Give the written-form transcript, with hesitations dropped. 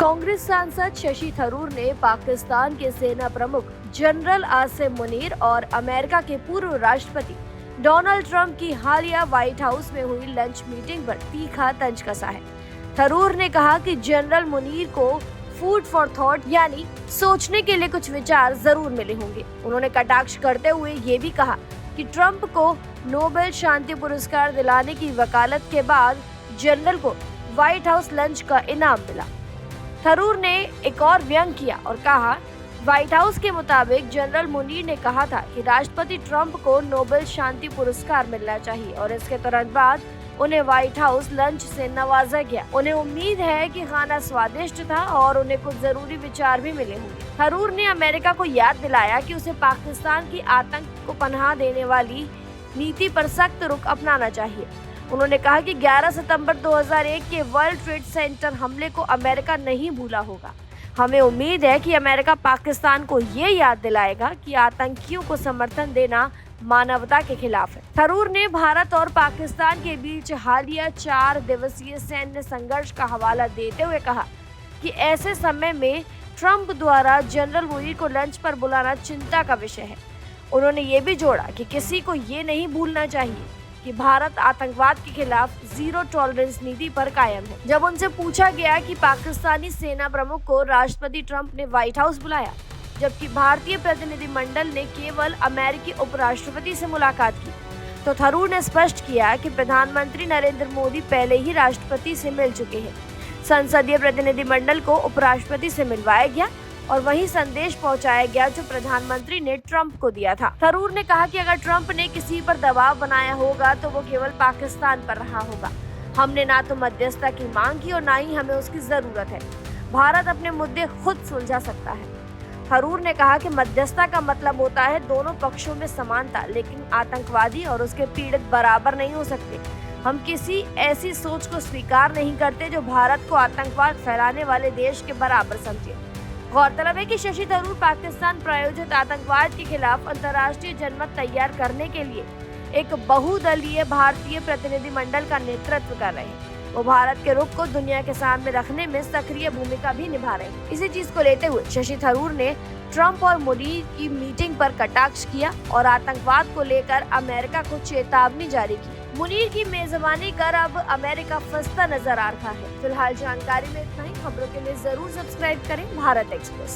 कांग्रेस सांसद शशि थरूर ने पाकिस्तान के सेना प्रमुख जनरल आसिम मुनीर और अमेरिका के पूर्व राष्ट्रपति डोनाल्ड ट्रंप की हालिया व्हाइट हाउस में हुई लंच मीटिंग पर तीखा तंज कसा है। थरूर ने कहा कि जनरल मुनीर को फूड फॉर थॉट यानी सोचने के लिए कुछ विचार जरूर मिले होंगे। उन्होंने कटाक्ष करते हुए ये भी कहा कि ट्रंप को नोबेल शांति पुरस्कार दिलाने की वकालत के बाद जनरल को व्हाइट हाउस लंच का इनाम मिला। थरूर ने एक और व्यंग किया और कहा, व्हाइट हाउस के मुताबिक जनरल मुनीर ने कहा था कि राष्ट्रपति ट्रंप को नोबेल शांति पुरस्कार मिलना चाहिए और इसके तुरंत बाद उन्हें व्हाइट हाउस लंच से नवाजा गया। उन्हें उम्मीद है कि खाना स्वादिष्ट था और उन्हें कुछ जरूरी विचार भी मिले होंगे। थरूर ने अमेरिका को याद दिलाया कि उसे पाकिस्तान की आतंक को पनाह देने वाली नीति पर सख्त रुख अपनाना चाहिए। उन्होंने कहा कि 11 सितंबर 2001 के वर्ल्ड ट्रेड सेंटर हमले को अमेरिका नहीं भूला होगा। हमें उम्मीद है कि अमेरिका पाकिस्तान को ये याद दिलाएगा कि आतंकियों को समर्थन देना मानवता के खिलाफ है। थरूर ने भारत और पाकिस्तान के बीच हालिया 4 दिवसीय सैन्य संघर्ष का हवाला देते हुए कहा कि ऐसे समय में ट्रंप द्वारा जनरल मुनीर को लंच पर बुलाना चिंता का विषय है। उन्होंने ये भी जोड़ा कि किसी को ये नहीं भूलना चाहिए कि भारत आतंकवाद के खिलाफ जीरो टॉलरेंस नीति पर कायम है। जब उनसे पूछा गया कि पाकिस्तानी सेना प्रमुख को राष्ट्रपति ट्रंप ने व्हाइट हाउस बुलाया जबकि भारतीय प्रतिनिधिमंडल ने केवल अमेरिकी उपराष्ट्रपति से मुलाकात की, तो थरूर ने स्पष्ट किया कि प्रधानमंत्री नरेंद्र मोदी पहले ही राष्ट्रपति से मिल चुके हैं। संसदीय प्रतिनिधिमंडल को उपराष्ट्रपति से मिलवाया गया और वही संदेश पहुंचाया गया जो प्रधानमंत्री ने ट्रंप को दिया था। थरूर ने कहा कि अगर ट्रंप ने किसी पर दबाव बनाया होगा तो वो केवल पाकिस्तान पर रहा होगा। हमने ना तो मध्यस्थता की मांग की और ना ही हमें उसकी जरूरत है। भारत अपने मुद्दे खुद सुलझा सकता है। थरूर ने कहा कि मध्यस्थता का मतलब होता है दोनों पक्षों में समानता, लेकिन आतंकवादी और उसके पीड़ित बराबर नहीं हो सकते। हम किसी ऐसी सोच को स्वीकार नहीं करते जो भारत को आतंकवाद फैलाने वाले देश के बराबर समझे। गौरतलब है कि शशि थरूर पाकिस्तान प्रायोजित आतंकवाद के खिलाफ अंतर्राष्ट्रीय जनमत तैयार करने के लिए एक बहुदलीय भारतीय प्रतिनिधिमंडल का नेतृत्व कर रहे हैं। वो भारत के रुख को दुनिया के सामने रखने में सक्रिय भूमिका भी निभा रहे हैं। इसी चीज को लेते हुए शशि थरूर ने ट्रंप और मुनीर की मीटिंग पर कटाक्ष किया और आतंकवाद को लेकर अमेरिका को चेतावनी जारी की। मुनीर की मेजबानी कर अब अमेरिका फंसता नजर आ रहा है। फिलहाल जानकारी में इतना ही। खबरों के लिए जरूर सब्सक्राइब करें भारत एक्सप्रेस।